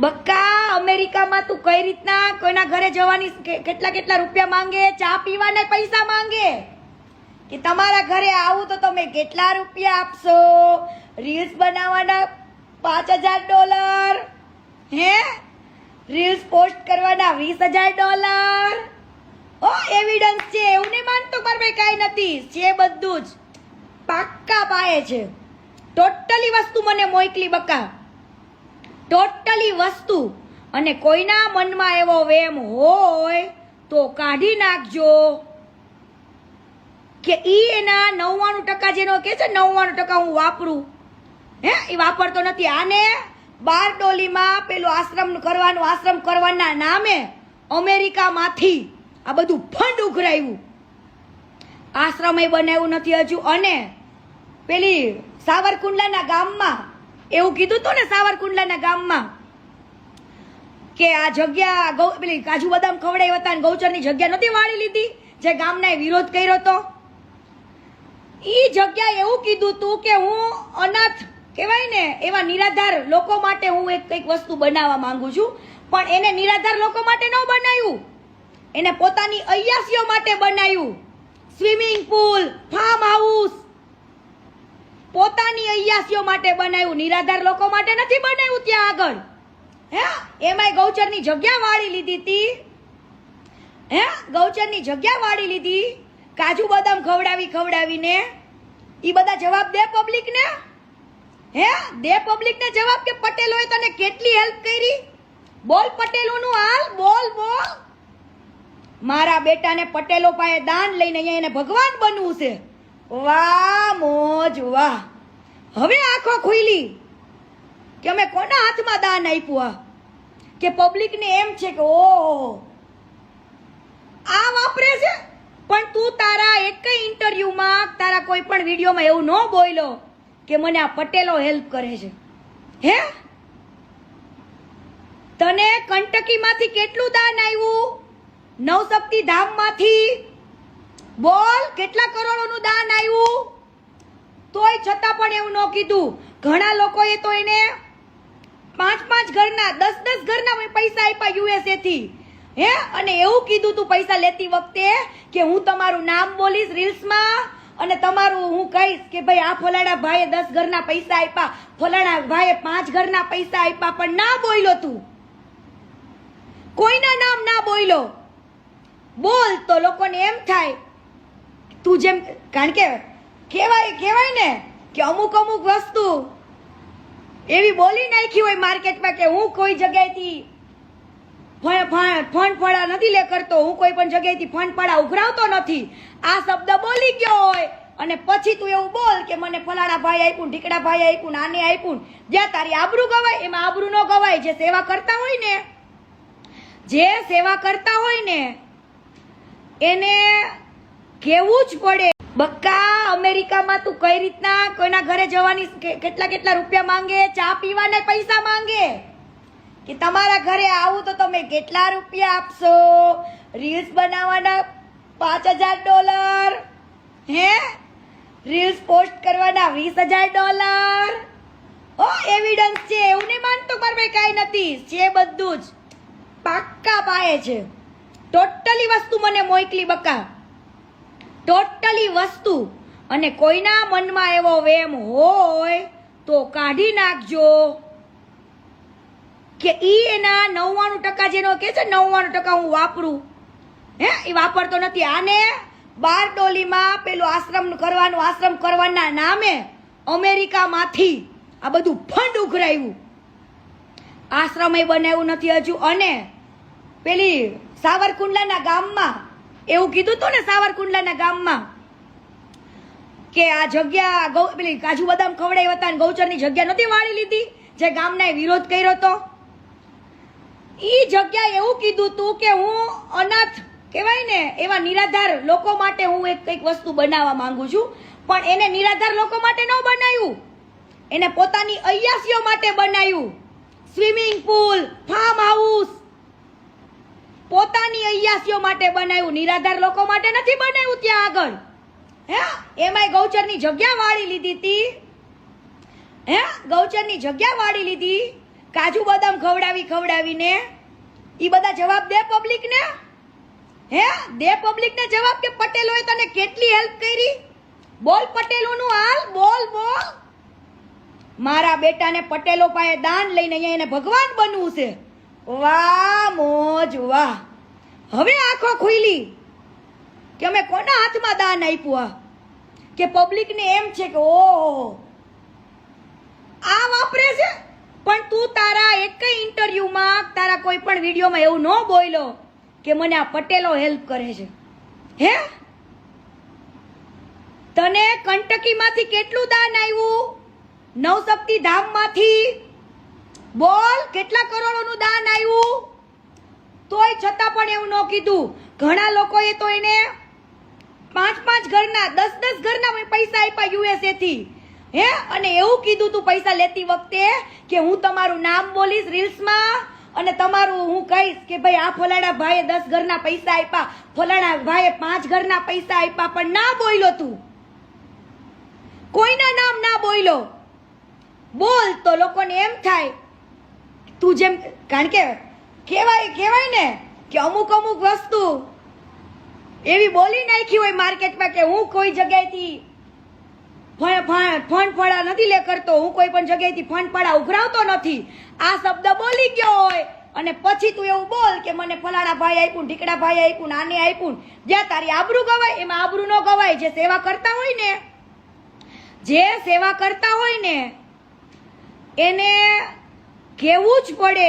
બક્કા અમેરિકામાં તું કઈ રીતના કોઈના ઘરે જવાની કેટલા કેટલા રૂપિયા માંગે, ચા પીવાના પૈસા માંગે કે તમારા ઘરે આવું તો તમે કેટલા રૂપિયા આપશો, રીલ્સ બનાવવાના $5000, હે રીલ્સ પોસ્ટ કરવાના $20000। ઓ એવિડન્સ છે, એવું નહીં માનતો મારા ભાઈ, કાંઈ નથી, છે બધું જ પાક્કા પાયે છે। ટોટલી વસ્તુ મને મોકલી બક્કા, ટોટલી વસ્તુ। અને કોઈના મનમાં એવો વેમ હોય તો કાઢી નાખજો કે ઈ એના 99% જેનો કે છે 99% હું વાપરું, હે એ વાપરતો નથી। આને બારડોલીમાં પેલું આશ્રમ કરવાના નામે અમેરિકામાંથી આ બધું ફંડ ઉઘરાયું, આશ્રમ એ બનાવ્યું નથી હજુ। અને પેલી સાવરકુંડલાના ગામમાં એવું કીધું હતું ને, સાવરકુંડલાના ગામમાં કે આ જગ્યા પેલી કાજુ બદામ ખવડાવ્યા હતા, ગૌચરની જગ્યા નથી વાળી લીધી, જે ગામના વિરોધ કર્યો હતો। ઈ જગ્યા એવું કીધું હતું કે હું અનાથ કહેવાય ને એવા નિરાધાર લોકો માટે હું કંઈક વસ્તુ બનાવવા માંગુ છું, પણ એને નિરાધાર લોકો માટે ન બનાવ્યું, એને પોતાની અય્યાસીઓ માટે બનાવ્યું। સ્વિમિંગ પુલ, ફાર્મ હાઉસ પોતાની અય્યાસીઓ માટે બનાવ્યું, નિરાધાર લોકો માટે નથી બનાવ્યું ત્યાં આગળ, હે એમાંય ગૌચરની જગ્યા વાળી લીધી હતી, હે ગૌચરની જગ્યા વાળી લીધી, કાજુ બદામ ખવડાવીને ઈ બધા જવાબ દે પબ્લિક ને, હે દે પબ્લિક ને જવાબ કે પટેલોએ તને કેટલી હેલ્પ કરી, બોલ પટેલોનું હાલ, બોલ બોલ। મારા બેટાને પટેલો પાસે દાન લઈને અહીંયા એને ભગવાન બનવું છે। વાહ મોજ વાહ। હવે આંખો ખુલી કે અમે કોના હાથમાં દાન આપ્યું, કે પબ્લિક ને એમ છે કે ઓહો આ વાપરે છે, પણ તું તારા એક ઇન્ટરવ્યુમાં તારા કોઈ પણ વિડીયોમાં એવું ન બોલ્યો કે મને આ પટેલો હેલ્પ કરે છે, હે તને કંટકીમાંથી કેટલું દાન આવ્યું, નવશક્તિ ધામમાંથી બોલ કેટલા કરોડોનું દાન આવ્યું, તોય છતાં પણ એવું ન કીધું। ઘણા લોકોએ તો એને 5 ઘરના 10 ઘરના પૈસા આપ્યા યુએસએ થી, હે અને એવું કીધું તું પૈસા લેતી વખતે કે હું તમારું નામ બોલીશ રીલ્સમાં અને તમારું હું કહીશ કે ભાઈ આ ફલાણા ભાઈએ 10 ઘરના પૈસા આપ્યા, ફલાણા ભાઈએ 5 ઘરના પૈસા આપ્યા, પણ ના બોલ્યો તું, કોઈના નામ ના બોલ્યો। બોલ તો લોકોને એમ થાય તું જેમ, કારણ કે કહેવાય ને કે અમુક વસ્તુ એવી બોલી નાખી હોય માર્કેટમાં કે હું કોઈ જગ્યાએથી ફંડ ફળા નથી લે કરતો, હું કોઈ પણ જગ્યાએથી ફંડ ફળા ઉઘરાવતો નથી, આ શબ્દ બોલી ગયો હોય અને પછી તું એવું બોલ કે મને ફલાણા ભાઈ આપ્યું, ઢીકડા ભાઈ આપ્યું, આને આપ્યું, જ્યાં તારી આબરૂ ગવાય એમાં આબરૂ ન ગવાય। જે સેવા કરતા હોય ને એને કેવું જ પડે। બક્કા અમેરિકામાં તું કઈ રીતના કોઈના ઘરે જવાની કેટલા કેટલા રૂપિયા માંગે, ચા પીવાના પૈસા માંગે કે તમારા ઘરે આવું તો તમે કેટલા રૂપિયા આપશો, રીલ્સ બનાવવાના $5000, હે રીલ્સ પોસ્ટ કરવાના $20000। ઓ એવિડન્સ છે, એવું નહીં માનતો મારા ભાઈ, કાંઈ નથી, છે બધું જ પાક્કા પાયે છે। ટોટલી વસ્તુ મને મોકલી બક્કા, ટોટલી વસ્તુ। અને કોઈના મનમાં એવો વેમ હોય તો કાઢી નાખજો કે ઈ એના 99% જેનો કે છે 99% હું વાપરું, હે એ વાપરતો નથી। આને બારડોલીમાં પેલું આશ્રમ કરવાના નામે અમેરિકામાંથી આ બધું ફંડ ઉઘરાયું, આશ્રમ એ બનાવ્યું નથી હજુ। અને પેલી સાવરકુંડલાના ગામમાં એવું કીધું હતું ને, સાવરકુંડલાના ગામમાં કે આ જગ્યા પેલી કાજુ બદામ ખવડાવ્યા હતા, ગૌચરની જગ્યા નથી વાળી લીધી, જે ગામના વિરોધ કર્યો હતો। ઈ જગ્યા એવું કીધું હતું કે હું અનાથ કહેવાય ને એવા નિરાધાર લોકો માટે હું કંઈક વસ્તુ બનાવવા માંગુ છું, પણ એને નિરાધાર લોકો માટે ન બનાવ્યું, એને પોતાની અય્યાસીઓ માટે બનાવ્યું। સ્વિમિંગ પુલ, ફાર્મ હાઉસ પોતાની અય્યાસીઓ માટે બનાવ્યું, નિરાધાર લોકો માટે નથી બનાવ્યું ત્યાં આગળ, હે એમાંય ગૌચરની જગ્યા વાળી લીધી હતી, હે ગૌચરની જગ્યા વાળી લીધી, કાજુ બદામ ખવડાવીને ઈ બધા જવાબ દે પબ્લિક ને. હે દે પબ્લિક ને જવાબ કે પટેલોએ તને કેટલી હેલ્પ કરી. બોલ પટેલોનું હાલ, બોલ બોલ. મારા બેટાને પટેલો પાસે દાન લઈને અહીંયા એને ભગવાન બનવું છે. વાહ મોજ વાહ. હવે આંખો ખુલી કે અમે કોના હાથમાં દાન આપ્યું. કે પબ્લિક ને એમ છે કે ઓહો આ વાપરે છે. પણ તું તારા એક ઇન્ટરવ્યુમાં તારા કોઈ પણ વિડીયોમાં એવું ન બોલ્યો કે મને આ પટેલો હેલ્પ કરે છે. હે તને કંટકીમાંથી કેટલું દાન આવ્યું? નવશક્તિ ધામમાંથી બોલ કેટલા કરોડોનું દાન આવ્યું? તોય છતાં પણ એવું ન કીધું. ઘણા લોકોએ તો એને 5 ઘરના 10 ઘરના પૈસા આપ્યા યુએસએ થી. હે અને એવું કીધું તું પૈસા લેતી વખતે કે હું તમારું નામ બોલીશ રીલ્સમાં અને તમારું હું કહીશ કે ભાઈ આ ફલાણા ભાઈએ 10 ઘરના પૈસા આપ્યા, ફલાણા ભાઈએ 5 ઘરના પૈસા આપ્યા, પણ ના બોલ્યો તું. કોઈના નામ ના બોલ્યો. બોલ તો લોકોને એમ થાય તું જેમ, કારણ કે કહેવાય ને કે અમુક વસ્તુ એવી બોલી નાખી હોય માર્કેટમાં કે હું કોઈ જગ્યાએથી ફંડ ફળા નથી લે કરતો, હું કોઈ પણ જગ્યાએથી ફંડ ફળા ઉઘરાવતો નથી. આ શબ્દ બોલી ગયો હોય અને પછી તું એવું બોલ કે મને ફલાણા ભાઈ આપ્યું, ઢીકડા ભાઈ આપ્યું, આને આપ્યું. જ્યાં તારી આબરૂ ગવાય એમાં આબરૂ ન ગવાય. જે સેવા કરતા હોય ને એને કેવું જ પડે.